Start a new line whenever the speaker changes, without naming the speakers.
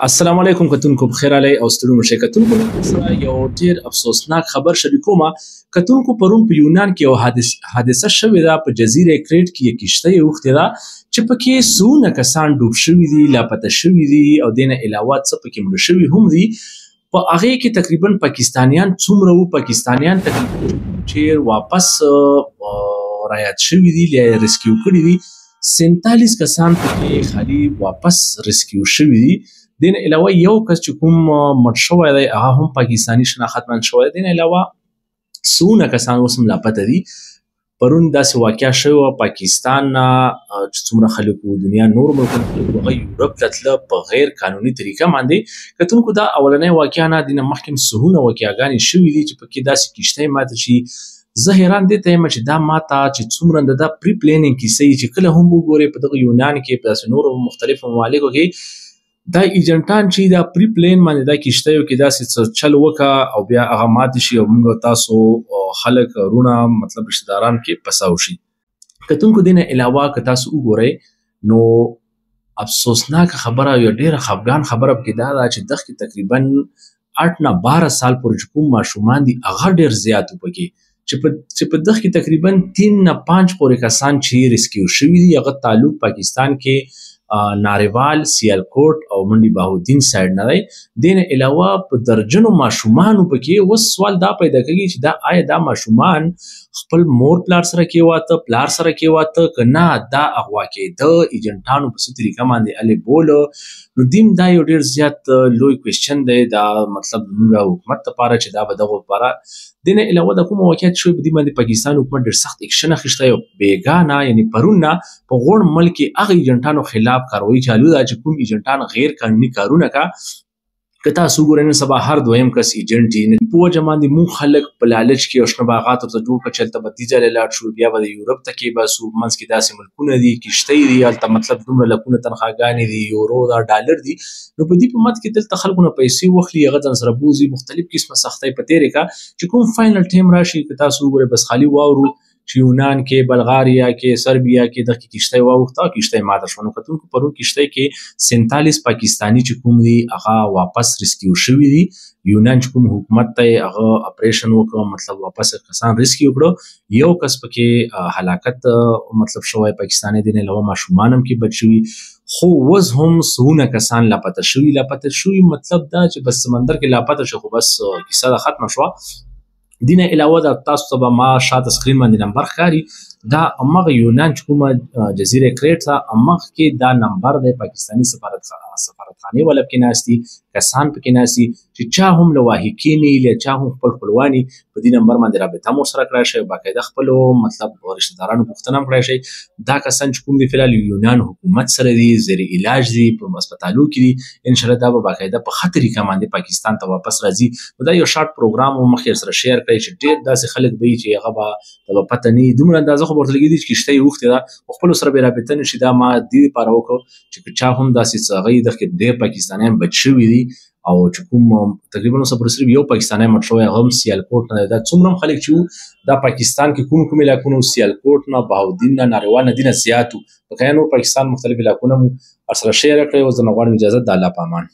السلام علیکم کتونکو بخیر علی او ستړي مشه کتونکو سره یو ډیر افسوسناک خبر شریکوم کتونکو پرون په یونان کې یو حادثه شوې ده په جزیره کریټ کې یو کشته وختې ده چې پکې سونه کسان ډوب شوي دي لاپته شوي دي او دینه علاوه څه پکې مړه شوي هم دي په هغه کې تقریبا پاکستانیان څومره وو پاکستانیان تقریبا چې واپس رایاد شوي دي یا ریسکیو کړي دي 47 کسان پکې خالي واپس ریسکیو شوي دي دین علاوه یو کس چې کوم مړ شوی دی هغه هم پاکستاني شناخت من شوی دین علاوه سونه کسان اوس هم لاپته دي پرون داسې واقعه شوې وه پاکستان نه چې څومره خلک وو دنیا نور ملکونه خلک وو هغه یورپ ته تله په غیر قانوني طریقه باندې کتونکو دا اولنۍ واقعه نه دې نه مخکې هم سهونه واقعهګانې شوي دي چې پکې داسې کښتۍ ماته شي زه حیران دې ته یم چې دا ماته چې څومره د دا پری پلینینګ کیسې چې کله هم وګورې په دغه یونان کې په داسې نورو مختلفو ممالکو کې دا ایجنټان چې دا پری پلین باندې دا کښتیو کې داسې چل وکړه او بیا هغه ماتې شي او موږ تاسو خلک رونه مطلب رشته داران کې پساو شي کتونکو دې نه علاوه که تاسو وګورئ نو افسوسناکه خبره یو ډېره خفګان خبره پکې دا ده چې دغه کې تقریبا 8 نه 12 سال پورې چې کوم ماشومان دي هغه ډېر زیات وو پکې چې په دغه کې تقریبا 3 نه 5 پورې کسان چې ریسکیو شوي دي هغه تعلق پاکستان کې ناریوال سیالکوټ او منډي بهاودین سایډ نه دی دین علاوه په درجنو ماشومان پکې وس سوال دا پیدا کوي چې دا آیا دا ماشومان خپل مور پلار سره کې واته پلار سره کې واته کنا دا اغوا کې د ایجنټانو په څه طریقه باندې الې بوله نو دیم دا یو ډیر زیات لوی کوېسچن دی دا مطلب موږ حکومت لپاره چې دا به دغه لپاره دین علاوه د کوم واقعیت شوی په دې باندې پاکستان حکومت ډیر سخت اکشن اخیستی او بیګانه یعنی پرون نه په غوړ ملک هغه ایجنټانو خلاف کاروایی چالو ده چې کوم ایجنټان غیر قانوني کارونه کا که تاسو ګورئ نن سبا هر دویم کس ایجنټ دی په وجه باندې مونږ خلک په لالچ کې او شنه باغات ورته جوړ کړه چې هلته به دیجه لاړ شو بیا به د یورپ ته کې باسو منځ کې داسې ملکونه دي کښتۍ دي هلته مطلب دومره لکونه تنخواګانې دي یورو دا ډالر دي نو په دې په مد کې دلته خلکو نه پیسې واخلي هغه ځان سره بوځي مختلف قسمه سختۍ په تېرې کا چې کوم فاینل ټایم راشي که تاسو وګورئ بس خالي واورو چې یونان کې بلغاریا کې سربیا کې دغه کښتۍ واوښته کښتۍ ماته شوه نو کتونکو پرون کښتۍ کې 47 پاکستاني چې کوم دي هغه واپس ریسکیو شوي دي یونان چې کوم حکومت ته هغه اپریشن وکړه مطلب واپس کسان ریسکیو کړو یو کس پکې هلاکت مطلب شوی پاکستاني دي نه علاوه ماشومان هم کې بچ شوي خو وز هم سونه کسان لاپته شوي مطلب دا چې بس سمندر کې لاپته شو خو بس کیسه دا ختمه شوه دینه علاوه د تاسو ته ما شاته سکرین باندې نمبر ښکاري دا امغه یونان چې کومه جزیره کریټ ته امغه کې دا نمبر د پاکستاني سفارتخانې ولا پکې ناستي کسان پکې ناستي چې چا هم لواهقین یا چا هم خپلوانی په دې نمبر باندې رابطه مو سره کړای شي باقاعده خپل مطلب رشتہ دارانو پوښتنه هم کړای شي دا کسان چې کوم دي فلال یونان حکومت سره دي زیر علاج دي په هسپتالو کې دي ان شاء الله دا به باقاعده په خطرې باندې پاکستان ته واپس راځي دا یو شارټ پروګرام مخکې سره شیر کړئ چې ډېر داسې خلک به چې هغه به د پته نه دومره اندازه خو ورته لګېدي چې کښتۍ وختې ده خپلو سره به رابطه نه شي دا ما دې لپاره وکړو چې چا هم داسې څه هغوی دغه ډېر پاکستانیان بچ شوي دي او چې کوم تقریبا اوسه پورې صرف یو پاکستانی مړ شوی هغه هم سیالکوټ نه دی دا څومره هم خلک چې دا پاکستان کې کوم علاقونه سیالکوټ نه بهاودین نه ناریوال نه دي نه زیات وو بقیه نور پاکستان مختلف علاقونه مو ورسره شیر کړی اوس د نه غواړم اجازه د الله په امان